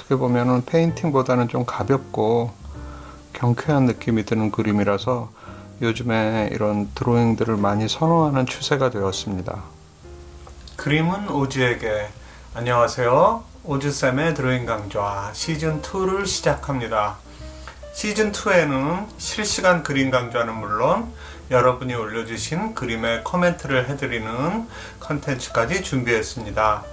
어떻게 보면은 페인팅보다는 좀 가볍고 경쾌한 느낌이 드는 그림이라서 요즘에 이런 드로잉들을 많이 선호하는 추세가 되었습니다. 그림은 오즈에게. 안녕하세요. 오즈쌤의 드로잉 강좌 시즌2를 시작합니다. 시즌2에는 실시간 그림 강좌는 물론 여러분이 올려주신 그림에 코멘트를 해드리는 컨텐츠까지 준비했습니다.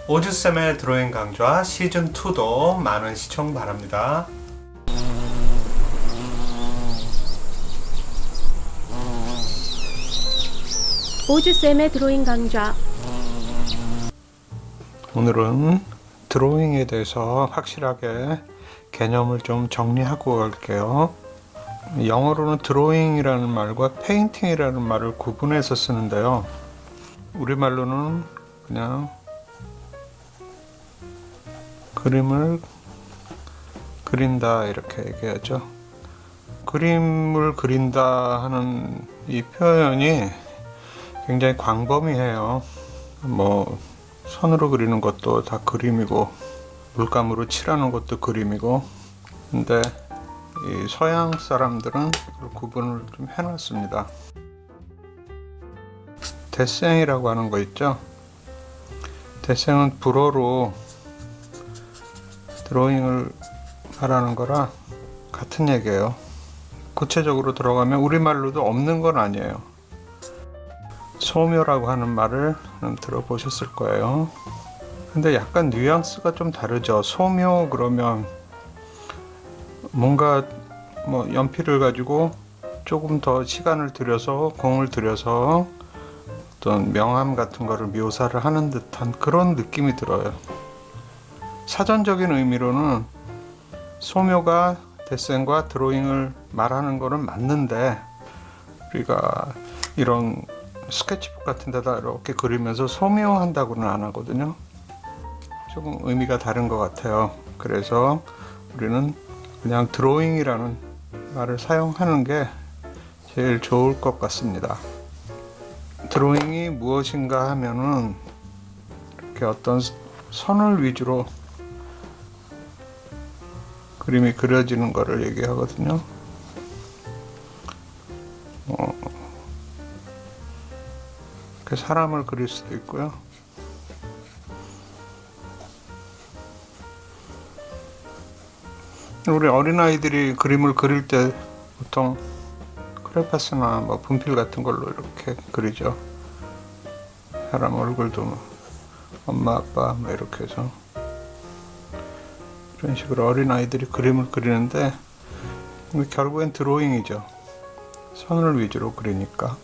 오즈쌤의 드로잉 강좌 시즌2도 많은 시청 바랍니다. 오즈쌤의 드로잉 강좌. 오늘은 드로잉에 대해서 확실하게 개념을 좀 정리하고 갈게요. 영어로는 드로잉이라는 말과 페인팅이라는 말을 구분해서 쓰는데요. 우리말로는 그냥 그림을 그린다 이렇게 얘기하죠. 그림을 그린다 하는 이 표현이 굉장히 광범위해요. 손으로 그리는 것도 다 그림이고 물감으로 칠하는 것도 그림이고, 근데 이 서양 사람들은 구분을 좀 해놨습니다. 데생이라고 하는 거 있죠. 데생은 불어로 드로잉을 말하는 거라 같은 얘기예요. 구체적으로 들어가면 우리말로도 없는 건 아니에요. 소묘라고 하는 말을 들어보셨을 거예요. 근데 약간 뉘앙스가 좀 다르죠. 소묘 그러면 뭔가 연필을 가지고 조금 더 시간을 들여서 공을 들여서 어떤 명암 같은 거를 묘사를 하는 듯한 그런 느낌이 들어요. 사전적인 의미로는 소묘가 데생과 드로잉을 말하는 거는 맞는데, 우리가 이런 스케치북 같은 데다 이렇게 그리면서 소묘한다고는 안 하거든요. 조금 의미가 다른 것 같아요. 그래서 우리는 그냥 드로잉이라는 말을 사용하는 게 제일 좋을 것 같습니다. 드로잉이 무엇인가 하면은 이렇게 어떤 선을 위주로 그림이 그려지는 것을 얘기하거든요. 사람을 그릴 수도 있고요. 우리 어린아이들이 그림을 그릴 때 보통 크레파스나 분필 같은 걸로 이렇게 그리죠. 사람 얼굴도 엄마 아빠 이렇게 해서 이런 식으로 어린아이들이 그림을 그리는데, 결국엔 드로잉이죠. 선을 위주로 그리니까.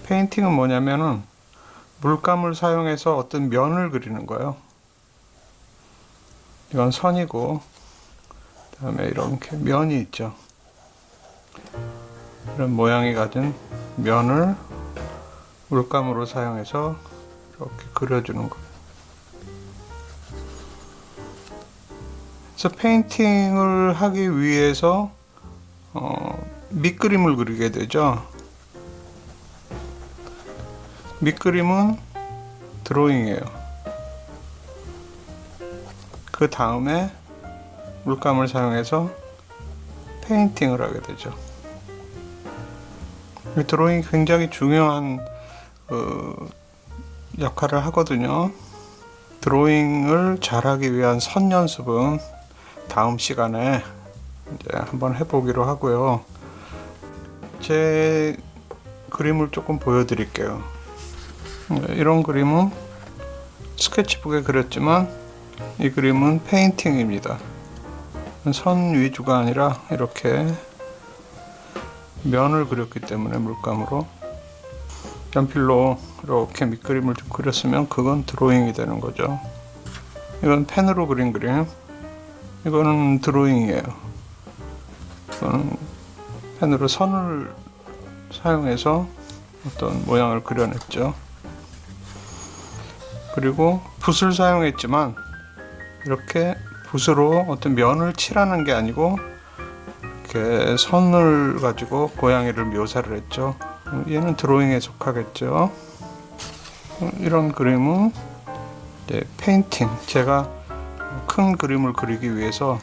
페인팅은 뭐냐면은 물감을 사용해서 어떤 면을 그리는 거예요. 이건 선이고, 그 다음에 이렇게 면이 있죠. 이런 모양이 가진 면을 물감으로 사용해서 이렇게 그려주는 거예요. 그래서 페인팅을 하기 위해서 밑그림을 그리게 되죠. 밑그림은 드로잉이에요. 그 다음에 물감을 사용해서 페인팅을 하게 되죠. 드로잉이 굉장히 중요한 역할을 하거든요. 드로잉을 잘하기 위한 선 연습은 다음 시간에 이제 한번 해보기로 하고요. 제 그림을 조금 보여드릴게요. 이런 그림은 스케치북에 그렸지만 이 그림은 페인팅입니다. 선 위주가 아니라 이렇게 면을 그렸기 때문에 물감으로 연필로 이렇게 밑그림을 좀 그렸으면 그건 드로잉이 되는 거죠. 이건 펜으로 그린 그림, 이거는 드로잉이에요. 이거는 펜으로 선을 사용해서 어떤 모양을 그려냈죠. 그리고 붓을 사용했지만 이렇게 붓으로 어떤 면을 칠하는 게 아니고 이렇게 선을 가지고 고양이를 묘사를 했죠. 얘는 드로잉에 속하겠죠. 이런 그림은 페인팅, 제가 큰 그림을 그리기 위해서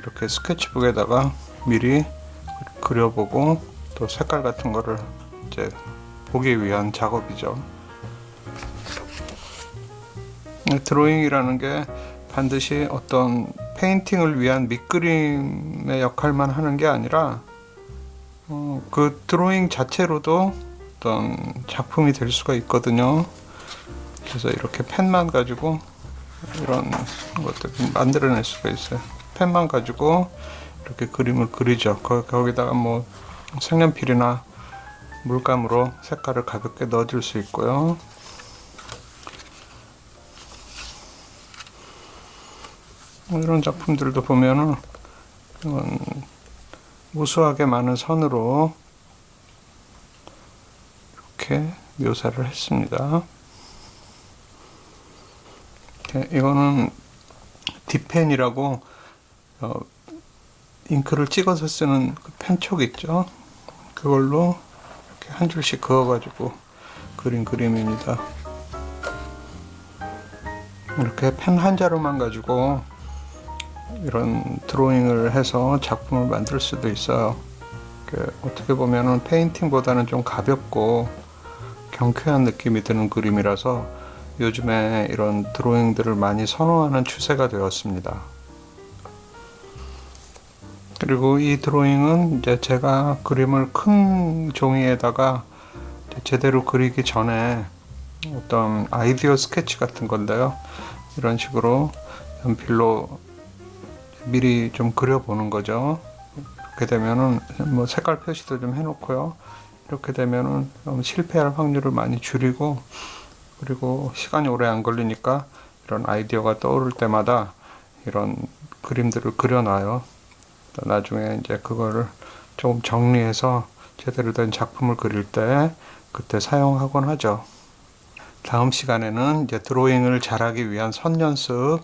이렇게 스케치북에다가 미리 그려보고 또 색깔 같은 거를 이제 보기 위한 작업이죠. 드로잉이라는 게 반드시 어떤 페인팅을 위한 밑그림의 역할만 하는 게 아니라 그 드로잉 자체로도 어떤 작품이 될 수가 있거든요. 그래서 이렇게 펜만 가지고 이런 것들을 만들어낼 수가 있어요. 펜만 가지고 이렇게 그림을 그리죠. 거기다가 뭐 색연필이나 물감으로 색깔을 가볍게 넣어줄 수 있고요. 이런 작품들도 보면은 무수하게 많은 선으로 이렇게 묘사를 했습니다. 이거는 딥펜이라고 잉크를 찍어서 쓰는 그 펜촉 있죠. 그걸로 이렇게 한 줄씩 그어가지고 그린 그림입니다. 이렇게 펜 한 자루만 가지고 이런 드로잉을 해서 작품을 만들 수도 있어요. 어떻게 보면은 페인팅보다는 좀 가볍고 경쾌한 느낌이 드는 그림이라서 요즘에 이런 드로잉들을 많이 선호하는 추세가 되었습니다. 그리고 이 드로잉은 이제 제가 그림을 큰 종이에다가 제대로 그리기 전에 어떤 아이디어 스케치 같은 건데요. 이런 식으로 연필로 미리 좀 그려보는 거죠. 이렇게 되면은 뭐 색깔 표시도 좀 해놓고요. 이렇게 되면은 실패할 확률을 많이 줄이고, 그리고 시간이 오래 안 걸리니까 이런 아이디어가 떠오를 때마다 이런 그림들을 그려놔요. 나중에 이제 그거를 조금 정리해서 제대로 된 작품을 그릴 때 그때 사용하곤 하죠. 다음 시간에는 이제 드로잉을 잘하기 위한 선 연습,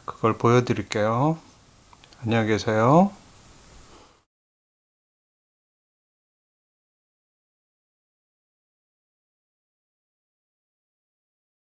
그걸 보여드릴게요. 안녕히 계세요.